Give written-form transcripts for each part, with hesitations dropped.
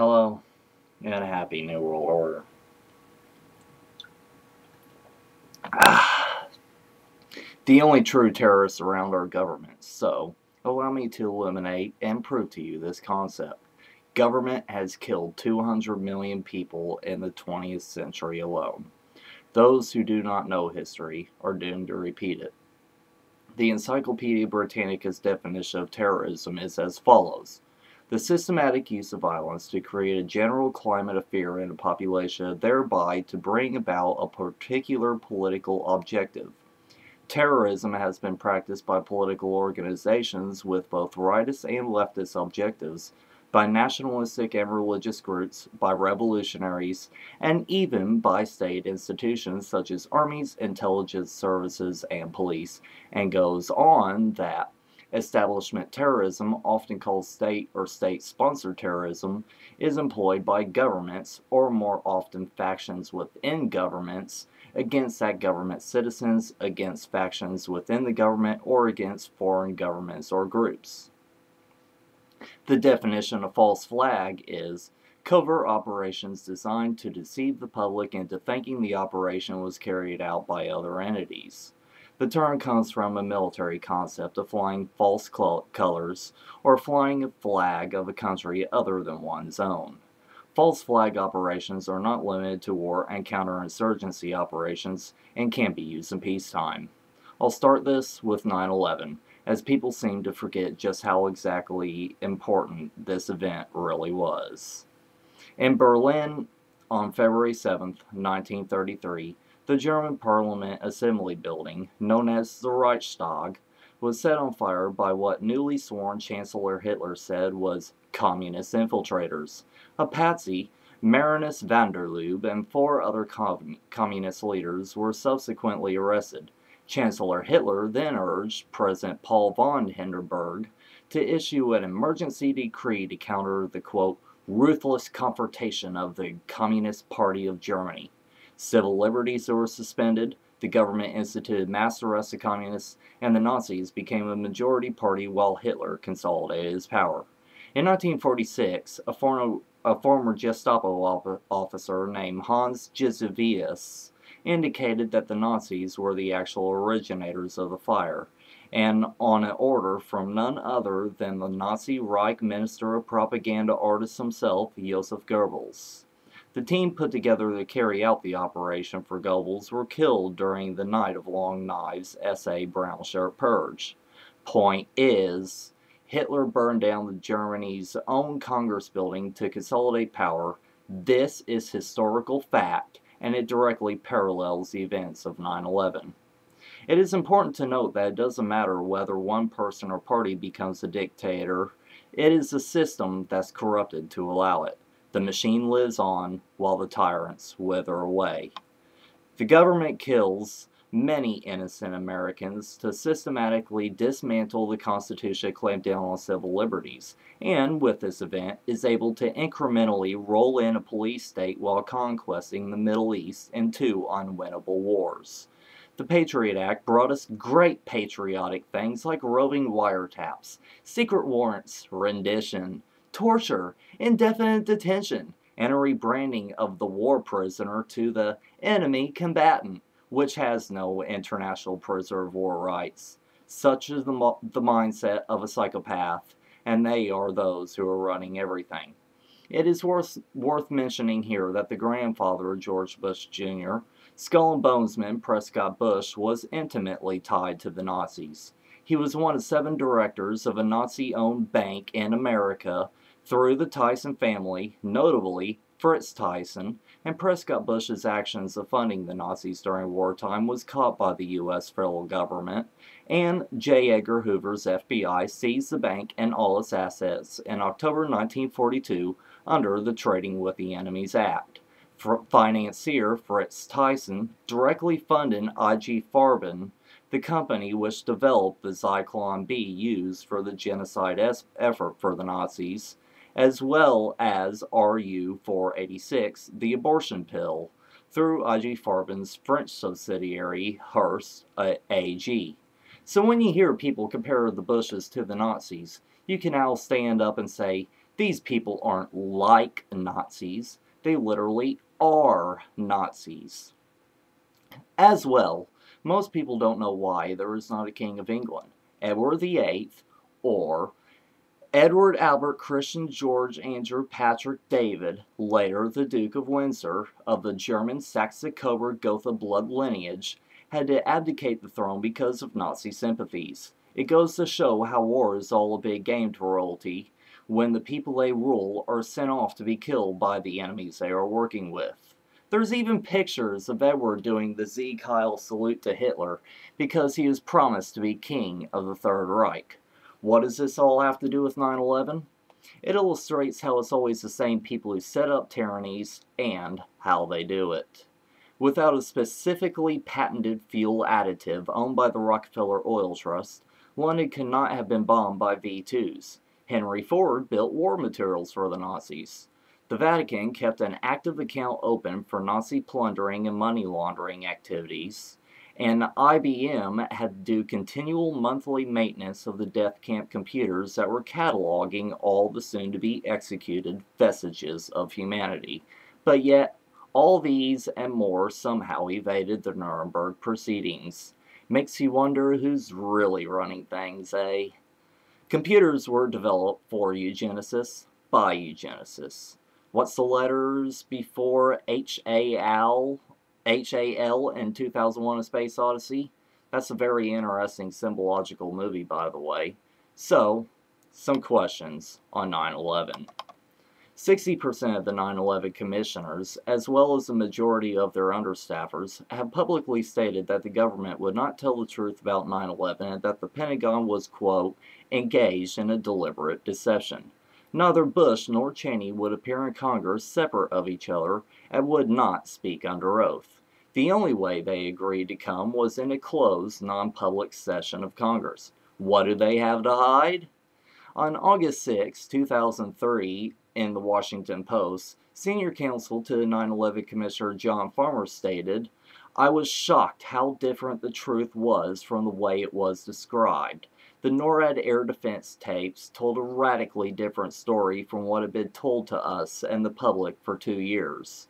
Hello, and a happy New World Order. The only true terrorists around are governments, so allow me to eliminate and prove to you this concept. Government has killed 200 million people in the 20th century alone. Those who do not know history are doomed to repeat it. The Encyclopedia Britannica's definition of terrorism is as follows: the systematic use of violence to create a general climate of fear in a population, thereby to bring about a particular political objective. Terrorism has been practiced by political organizations with both rightist and leftist objectives, by nationalistic and religious groups, by revolutionaries, and even by state institutions such as armies, intelligence services, and police, and goes on that establishment terrorism, often called state or state-sponsored terrorism, is employed by governments, or more often factions within governments, against that government's citizens, against factions within the government, or against foreign governments or groups. The definition of false flag is covert operations designed to deceive the public into thinking the operation was carried out by other entities. The term comes from a military concept of flying false colors or flying a flag of a country other than one's own. False flag operations are not limited to war and counterinsurgency operations and can be used in peacetime. I'll start this with 9/11, as people seem to forget just how exactly important this event really was. In Berlin, on February 7, 1933, the German Parliament Assembly building, known as the Reichstag, was set on fire by what newly sworn Chancellor Hitler said was communist infiltrators. A patsy, Marinus van der Lubbe, and four other communist leaders were subsequently arrested. Chancellor Hitler then urged President Paul von Hindenburg to issue an emergency decree to counter the, quote, ruthless confrontation of the Communist Party of Germany. Civil liberties were suspended, the government instituted mass arrests of communists, and the Nazis became a majority party while Hitler consolidated his power. In 1946, a former Gestapo officer named Hans Gisevius indicated that the Nazis were the actual originators of the fire, and on an order from none other than the Nazi Reich Minister of Propaganda Artist himself, Joseph Goebbels. The team put together to carry out the operation for Goebbels were killed during the Night of Long Knives SA Brown Shirt Purge. Point is, Hitler burned down Germany's own Congress building to consolidate power. This is historical fact, and it directly parallels the events of 9/11. It is important to note that it doesn't matter whether one person or party becomes a dictator, it is the system that's corrupted to allow it. The machine lives on while the tyrants wither away. The government kills many innocent Americans to systematically dismantle the Constitution, clamp down on civil liberties, and with this event is able to incrementally roll in a police state while conquesting the Middle East in two unwinnable wars. The Patriot Act brought us great patriotic things like roving wiretaps, secret warrants, rendition, torture, indefinite detention, and a rebranding of the war prisoner to the enemy combatant, which has no international prisoner of war rights. Such is the mindset of a psychopath, and they are those who are running everything. It is worth mentioning here that the grandfather of George Bush Jr., Skull and Bonesman Prescott Bush, was intimately tied to the Nazis. He was one of 7 directors of a Nazi-owned bank in America through the Tyson family, notably Fritz Tyson, and Prescott Bush's actions of funding the Nazis during wartime was caught by the U.S. federal government, and J. Edgar Hoover's FBI seized the bank and all its assets in October 1942 under the Trading with the Enemies Act. Financier Fritz Tyson directly funded IG Farben, the company which developed the Zyklon B used for the genocide effort for the Nazis, as well as RU-486, the abortion pill, through IG Farben's French subsidiary Hearst AG. So when you hear people compare the Bushes to the Nazis, you can now stand up and say, These people aren't like Nazis, they literally are Nazis. As well, most people don't know why there is not a King of England. Edward VIII, or Edward Albert Christian George Andrew Patrick David, later the Duke of Windsor, of the German Saxe-Coburg-Gotha blood lineage, had to abdicate the throne because of Nazi sympathies. It goes to show how war is all a big game to royalty, when the people they rule are sent off to be killed by the enemies they are working with. There's even pictures of Edward doing the Sieg Heil salute to Hitler because he was promised to be king of the Third Reich. What does this all have to do with 9/11? It illustrates how it's always the same people who set up tyrannies and how they do it. Without a specifically patented fuel additive owned by the Rockefeller Oil Trust, London could not have been bombed by V-2s. Henry Ford built war materials for the Nazis. The Vatican kept an active account open for Nazi plundering and money laundering activities, and IBM had to do continual monthly maintenance of the death camp computers that were cataloging all the soon-to-be-executed vestiges of humanity. But yet, all these and more somehow evaded the Nuremberg proceedings. Makes you wonder who's really running things, eh? Computers were developed for eugenicists by eugenicists. What's the letters before HAL in 2001: A Space Odyssey? That's a very interesting symbological movie, by the way. So, some questions on 9/11. 60% of the 9/11 commissioners, as well as the majority of their understaffers, have publicly stated that the government would not tell the truth about 9/11 and that the Pentagon was, quote, engaged in a deliberate deception. Neither Bush nor Cheney would appear in Congress separate of each other and would not speak under oath. The only way they agreed to come was in a closed, non-public session of Congress. What do they have to hide? On August 6, 2003, in the Washington Post, senior counsel to 9/11 Commissioner John Farmer stated, "I was shocked how different the truth was from the way it was described. The NORAD air defense tapes told a radically different story from what had been told to us and the public for 2 years."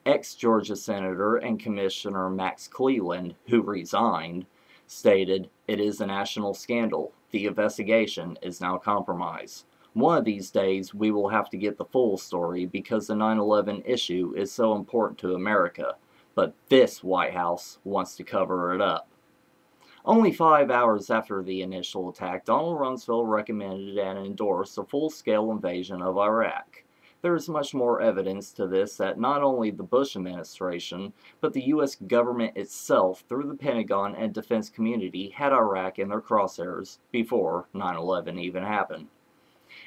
Ex-Georgia Senator and Commissioner Max Cleland, who resigned, stated, "It is a national scandal. The investigation is now compromised. One of these days we will have to get the full story because the 9/11 issue is so important to America, but this White House wants to cover it up." Only 5 hours after the initial attack, Donald Rumsfeld recommended and endorsed a full-scale invasion of Iraq. There is much more evidence to this that not only the Bush administration, but the U.S. government itself, through the Pentagon and defense community, had Iraq in their crosshairs before 9/11 even happened.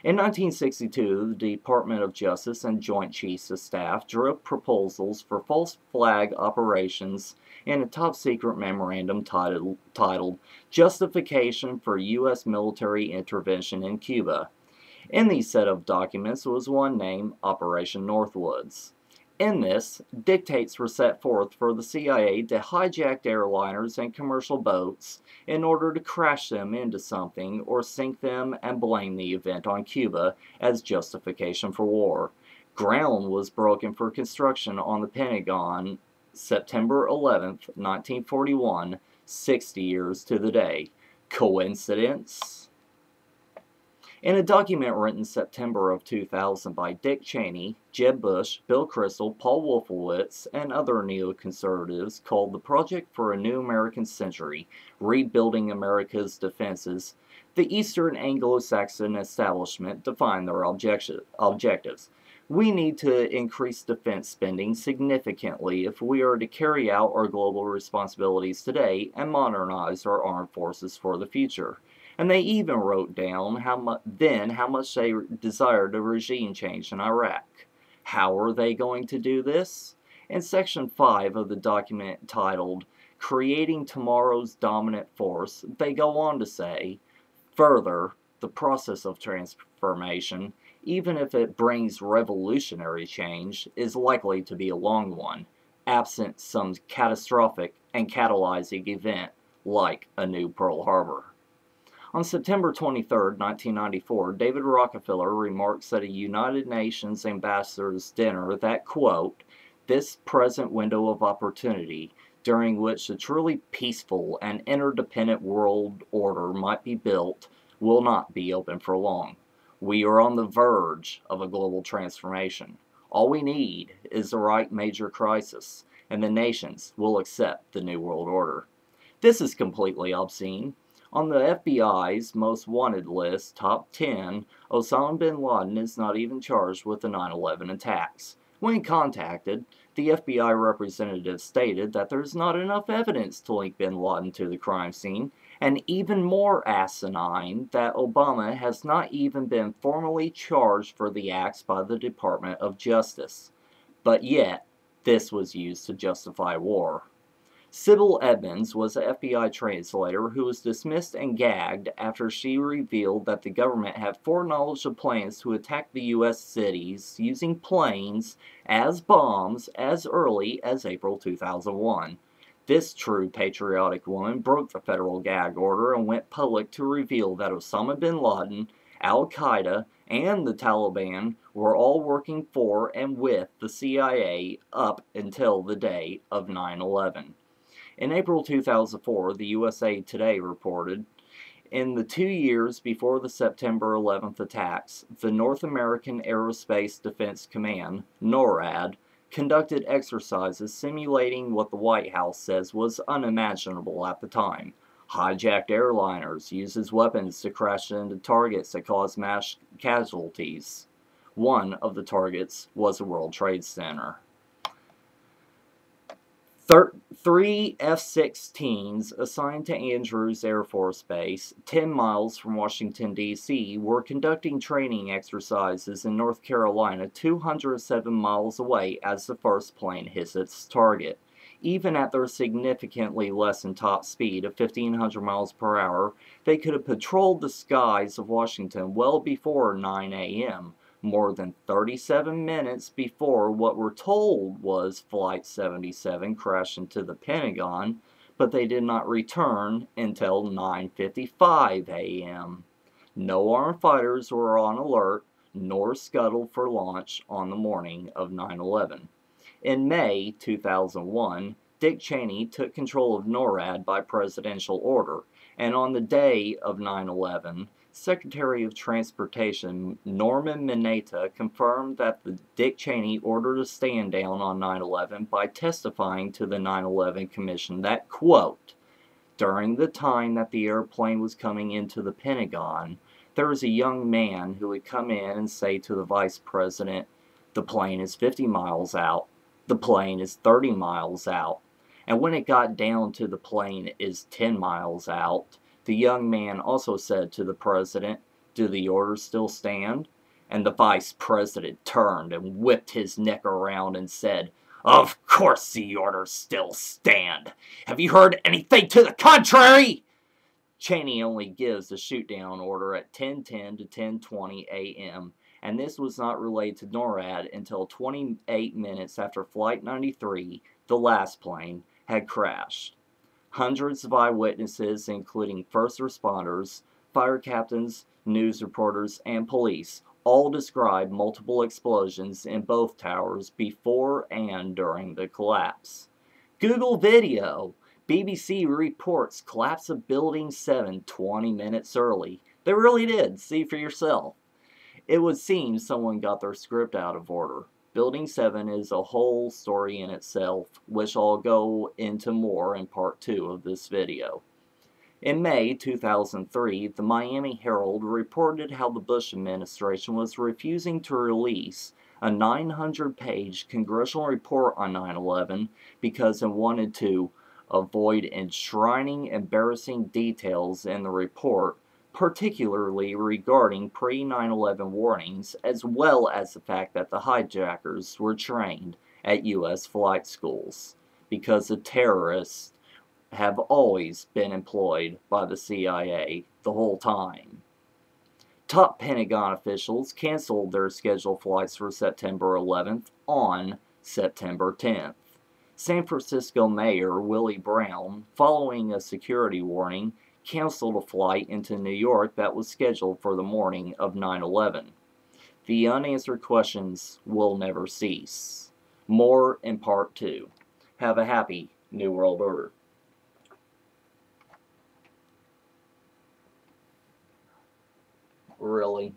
In 1962, the Department of Justice and Joint Chiefs of Staff drew up proposals for false flag operations in a top-secret memorandum titled Justification for U.S. Military Intervention in Cuba. In these set of documents was one named Operation Northwoods. In this, dictates were set forth for the CIA to hijack airliners and commercial boats in order to crash them into something or sink them and blame the event on Cuba as justification for war. Ground was broken for construction on the Pentagon September 11, 1941, 60 years to the day. Coincidence? In a document written September of 2000 by Dick Cheney, Jeb Bush, Bill Kristol, Paul Wolfowitz, and other neoconservatives called the Project for a New American Century, Rebuilding America's Defenses, the Eastern Anglo-Saxon establishment defined their objectives. We need to increase defense spending significantly if we are to carry out our global responsibilities today and modernize our armed forces for the future. And they even wrote down how much they desired a regime change in Iraq. How are they going to do this? In Section 5 of the document titled Creating Tomorrow's Dominant Force, they go on to say, further, the process of transformation, even if it brings revolutionary change, is likely to be a long one, absent some catastrophic and catalyzing event like a new Pearl Harbor. On September 23, 1994, David Rockefeller remarks at a United Nations ambassadors' dinner that, quote, "This present window of opportunity, during which a truly peaceful and interdependent world order might be built, will not be open for long. We are on the verge of a global transformation. All we need is the right major crisis, and the nations will accept the New World Order." This is completely obscene. On the FBI's most wanted list, top 10, Osama bin Laden is not even charged with the 9/11 attacks. When contacted, the FBI representative stated that there's not enough evidence to link bin Laden to the crime scene, and even more asinine, that Obama has not even been formally charged for the acts by the Department of Justice. But yet, this was used to justify war. Sybil Edmonds was an FBI translator who was dismissed and gagged after she revealed that the government had foreknowledge of plans to attack the U.S. cities using planes as bombs as early as April 2001. This true patriotic woman broke the federal gag order and went public to reveal that Osama bin Laden, Al-Qaeda, and the Taliban were all working for and with the CIA up until the day of 9/11. In April 2004, the USA Today reported, in the 2 years before the September 11th attacks, the North American Aerospace Defense Command, NORAD, conducted exercises simulating what the White House says was unimaginable at the time. Hijacked airliners used as weapons to crash into targets that caused mass casualties. One of the targets was the World Trade Center. 3 F-16s assigned to Andrews Air Force Base, 10 miles from Washington, D.C., were conducting training exercises in North Carolina 207 miles away as the first plane hits its target. Even at their significantly lessened top speed of 1,500 miles per hour, they could have patrolled the skies of Washington well before 9 a.m., more than 37 minutes before what we're told was Flight 77 crashed into the Pentagon, but they did not return until 9:55 a.m. No armed fighters were on alert, nor scuttled for launch on the morning of 9/11. In May 2001, Dick Cheney took control of NORAD by presidential order, and on the day of 9/11, Secretary of Transportation Norman Mineta confirmed that the Dick Cheney ordered a stand down on 9/11 by testifying to the 9/11 Commission that, quote, during the time that the airplane was coming into the Pentagon, there was a young man who would come in and say to the Vice President, the plane is 50 miles out, the plane is 30 miles out, and when it got down to the plane is 10 miles out, the young man also said to the President, do the orders still stand? And the Vice President turned and whipped his neck around and said, of course the orders still stand. Have you heard anything to the contrary? Cheney only gives the shoot-down order at 10:10 to 10:20 a.m., and this was not relayed to NORAD until 28 minutes after Flight 93, the last plane, had crashed. Hundreds of eyewitnesses, including first responders, fire captains, news reporters, and police, all described multiple explosions in both towers before and during the collapse. Google video. BBC reports collapse of Building 7 20 minutes early. They really did. See for yourself. It would seem someone got their script out of order. Building 7 is a whole story in itself, which I'll go into more in part 2 of this video. In May 2003, the Miami Herald reported how the Bush administration was refusing to release a 900-page congressional report on 9/11 because it wanted to avoid enshrining embarrassing details in the report, particularly regarding pre-9/11 warnings, as well as the fact that the hijackers were trained at U.S. flight schools, because the terrorists have always been employed by the CIA the whole time. Top Pentagon officials canceled their scheduled flights for September 11th on September 10th. San Francisco Mayor Willie Brown, following a security warning, canceled a flight into New York that was scheduled for the morning of 9/11. The unanswered questions will never cease. More in part 2. Have a happy New World Order. Really?